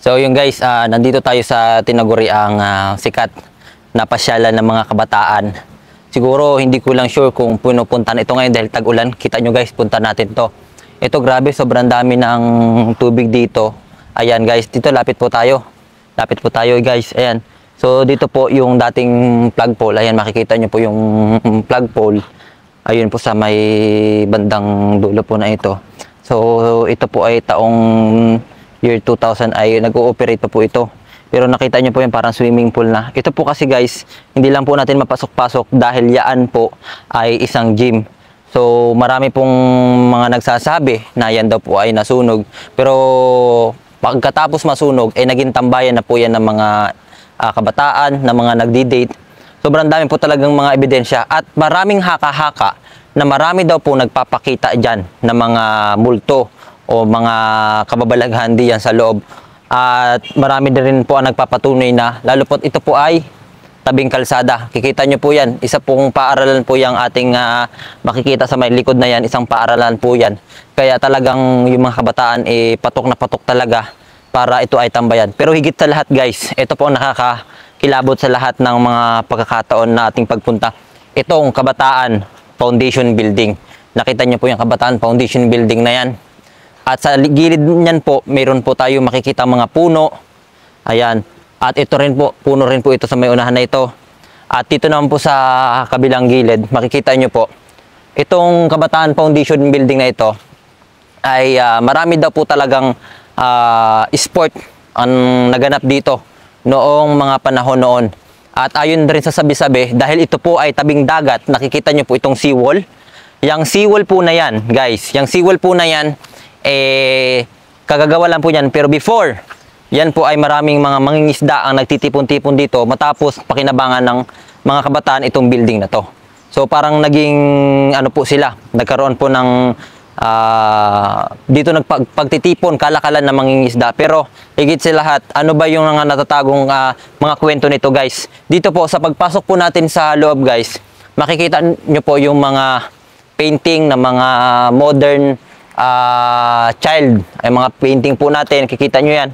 So yun guys, nandito tayo sa tinaguriang sikat na pasyalan ng mga kabataan. Siguro hindi ko lang sure kung pinupuntahan ito ngayon dahil tag-ulan. Kita nyo guys, punta natin to. Ito grabe, sobrang dami ng tubig dito. Ayan guys, dito lapit po tayo. Lapit po tayo guys, ayan. So dito po yung dating plug pole. Ayan, makikita nyo po yung plug pole. Ayun po sa may bandang dulo po na ito. So ito po ay taong year 2000 ay nag-ooperate pa po ito. Pero nakita nyo po yung parang swimming pool na. Ito po kasi guys, hindi lang po natin mapasok-pasok dahil yaan po ay isang gym. So marami pong mga nagsasabi na yan daw po ay nasunog. Pero pagkatapos masunog, ay naging tambayan na po yan ng mga kabataan, na mga nagdi-date. Sobrang dami po talagang mga ebidensya at maraming haka-haka na marami daw po nagpapakita dyan ng mga multo o mga kababalaghan diyan sa loob. At marami din rin po ang nagpapatunay na lalo po ito po ay tabing kalsada. Kikita nyo po yan. Isa pong paaralan po yung ating makikita sa may likod na yan. Isang paaralan po yan. Kaya talagang yung mga kabataan patok na patok talaga para ito ay tambayan. Pero higit sa lahat guys, ito po ang nakakakilabot sa lahat ng mga pagkakataon na ating pagpunta. Itong Kabataan Foundation Building. Nakita nyo po yung Kabataan Foundation Building na yan. At sa gilid niyan po, mayroon po tayo makikita mga puno. Ayan. At ito rin po, puno rin po ito sa may unahan na ito. At dito naman po sa kabilang gilid, makikita nyo po, itong Kabataan Foundation Building na ito, ay marami daw po talagang sport ang naganap dito noong mga panahon noon. At ayon rin sa sabi-sabi, dahil ito po ay tabing dagat, nakikita nyo po itong seawall. Yang seawall po na yan, guys, yung seawall po na yan, kagagawa lang po yan. Pero before, yan po ay maraming mga mangingisda ang nagtitipon-tipon dito matapos pakinabangan ng mga kabataan itong building na to. So parang naging ano po sila, nagkaroon po ng dito nagpagtitipon, kalakalan ng mangingisda. Pero higit sa lahat, ano ba yung mga natatagong mga kwento nito guys? Dito po sa pagpasok po natin sa loob guys, makikita nyo po yung mga painting na mga modern child, ay mga painting po natin, kikita nyo yan.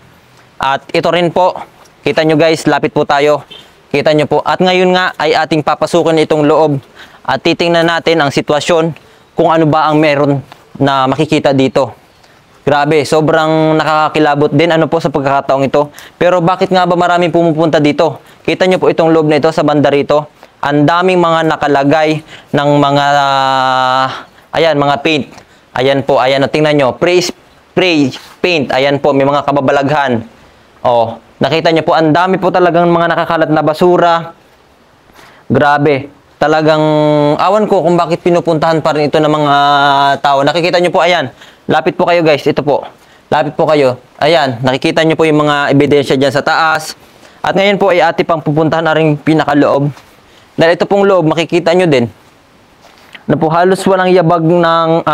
At ito rin po, kita nyo guys, lapit po tayo, kita nyo po. At ngayon nga ay ating papasukin itong loob at titingnan natin ang sitwasyon kung ano ba ang meron na makikita dito. Grabe, sobrang nakakakilabot din ano po sa pagkakataong ito. Pero bakit nga ba maraming pumupunta dito? Kita nyo po itong loob na ito sa banda rito. Ang daming mga nakalagay ng mga ayan, mga paint. Ayan po, ayan, tingnan nyo, spray paint, ayan po, may mga kababalaghan. Oh, nakita nyo po, ang dami po talagang mga nakakalat na basura. Grabe, talagang, awan ko kung bakit pinupuntahan pa rin ito ng mga tao. Nakikita nyo po, ayan, lapit po kayo guys, ito po, lapit po kayo. Ayan, nakikita nyo po yung mga ebidensya dyan sa taas. At ngayon po ay ati pang pupuntahan na rin pinakaloob. Dahil ito pong loob, makikita nyo din, na po halos walang yabag ng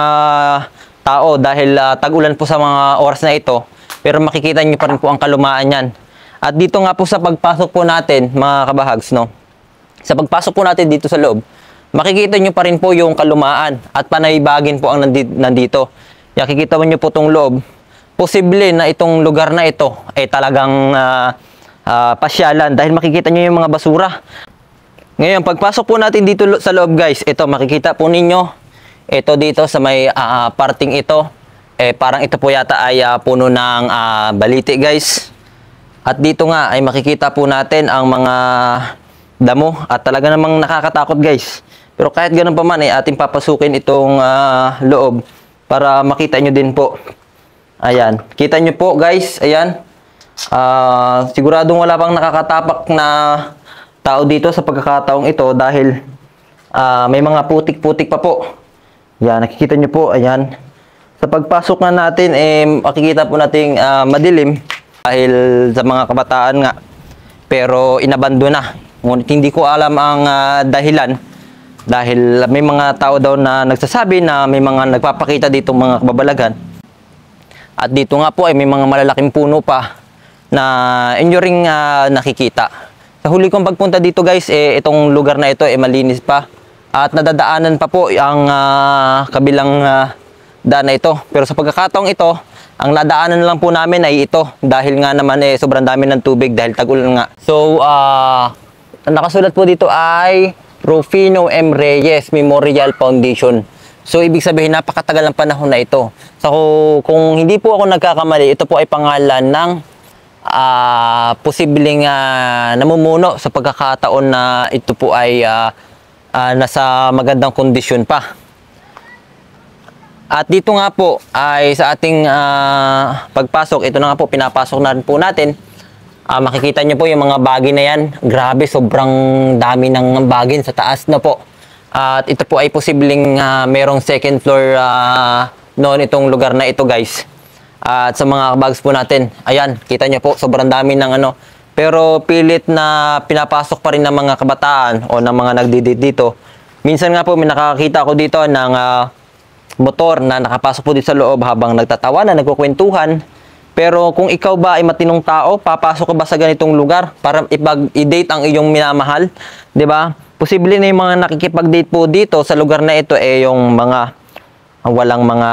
tao dahil tag-ulan po sa mga oras na ito. Pero makikita nyo pa rin po ang kalumaan yan. At dito nga po sa pagpasok po natin, mga kabahags, no? Sa pagpasok po natin dito sa loob, makikita nyo pa rin po yung kalumaan at panaybagin po ang nandito. Nakikita nyo po itong loob. Posible na itong lugar na ito ay talagang pasyalan dahil makikita nyo yung mga basura. Ngayon, pagpasok po natin dito sa loob guys, ito makikita po ninyo, ito dito sa may parting ito, parang ito po yata ay puno ng baliti guys. At dito nga ay makikita po natin ang mga damo at talaga namang nakakatakot guys. Pero kahit ganun pa man ay ating papasukin itong loob para makita nyo din po. Ayan, kita nyo po guys, ayan. Siguradong wala pang nakakatapak na tao dito sa pagkakataong ito dahil may mga putik-putik pa po. Yan, nakikita nyo po, ayan. Sa pagpasok nga natin, makikita po natin madilim dahil sa mga kabataan nga. Pero inabando na. Ngunit hindi ko alam ang dahilan dahil may mga tao daw na nagsasabi na may mga nagpapakita dito mga kababalaghan. At dito nga po ay may mga malalaking puno pa na inyo ring nakikita. Sa huli kong pagpunta dito guys, itong lugar na ito malinis pa at nadadaanan pa po ang kabilang daan na ito. Pero sa pagkakataong ito, Ang nadaanan lang po namin ay ito dahil nga naman sobrang dami ng tubig dahil tag-ulan nga. So, ang nakasulat po dito ay Rufino M. Reyes Memorial Foundation. So, ibig sabihin, napakatagal ng panahon na ito. So, kung hindi po ako nagkakamali, ito po ay pangalan ng posibleng namumuno sa pagkakataon na ito po ay nasa magandang kondisyon pa. At dito nga po ay sa ating pagpasok, ito na nga po, pinapasok na rin po natin. Makikita nyo po yung mga bagay na yan. Grabe, sobrang dami ng bagay sa taas na po. At ito po ay posibleng merong second floor noon itong lugar na ito, guys. At sa mga bags po natin, ayan, kita nyo po, sobrang dami ng ano. Pero pilit na pinapasok pa rin ng mga kabataan o ng mga nagdidit dito. Minsan nga po, may nakakita ko dito ng motor na nakapasok po dito sa loob habang nagtatawanan, nagkukwentuhan. Pero kung ikaw ba ay matinong tao, papasok ka ba sa ganitong lugar para i-date ang iyong minamahal? 'Di ba? Posible na yung mga nakikipag-date po dito sa lugar na ito yung mga walang mga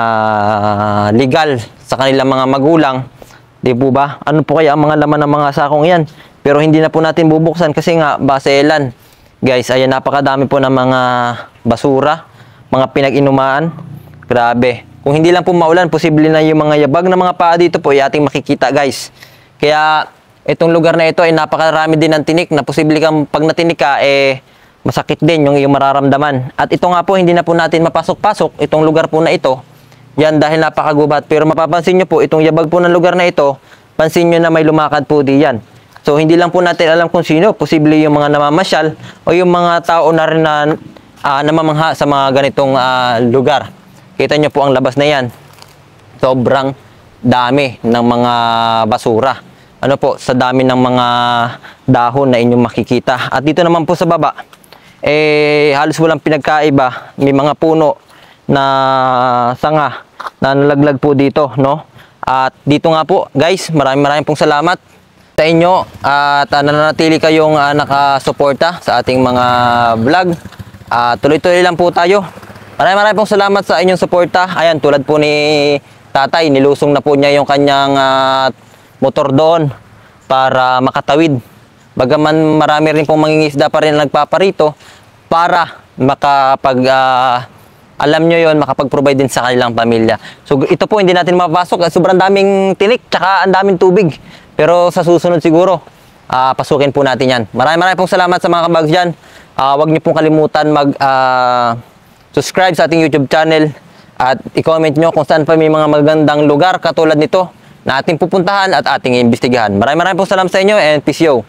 legal sa kanilang mga magulang. 'Di po ba? Ano po kaya ang mga laman ng mga sakong 'yan? Pero hindi na po natin bubuksan kasi nga baselan. Guys, ayan, napakadami po ng mga basura, mga pinag-inumaan. Grabe. Kung hindi lang po maulan, posible na yung mga yabag na mga paa dito po ay ating makikita, guys. Kaya itong lugar na ito ay napakarami din ng tinik na posible kang pag natinik ka, masakit din yung iyong mararamdaman. At ito nga po, hindi na po natin mapasok-pasok itong lugar po na ito. Yan dahil napakagubat. Pero mapapansin nyo po, itong yabag po ng lugar na ito, pansin nyo na may lumakad po diyan. So hindi lang po natin alam kung sino, posible yung mga namamasyal o yung mga tao na rin na namamangha sa mga ganitong lugar. Kita nyo po ang labas na yan. Sobrang dami ng mga basura. Ano po, sa dami ng mga dahon na inyong makikita. At dito naman po sa baba, halos walang pinagkaiba. May mga puno na sanga na nalaglag po dito, no? At dito nga po, guys, maraming pong salamat sa inyo at nananatili kayong nakasuporta sa ating mga vlog. Tuloy-tuloy lang po tayo. Maraming pong salamat sa inyong suporta. Ayan, tulad po ni tatay, nilusong na po niya yung kanyang motor doon para makatawid. Bagaman marami rin pong mangingisda pa rin nagpaparito para alam nyo yon, makapag-provide din sa kanilang pamilya. So ito po hindi natin mapapasok. Sobrang daming tinik, tsaka ang daming tubig. Pero sa susunod siguro, pasukin po natin yan. Maraming pong salamat sa mga kabags dyan. Huwag nyo pong kalimutan subscribe sa ating YouTube channel at i-comment nyo kung saan pa may mga magandang lugar katulad nito na ating pupuntahan at ating iimbestigahan. Maraming pong salamat sa inyo and peace yo!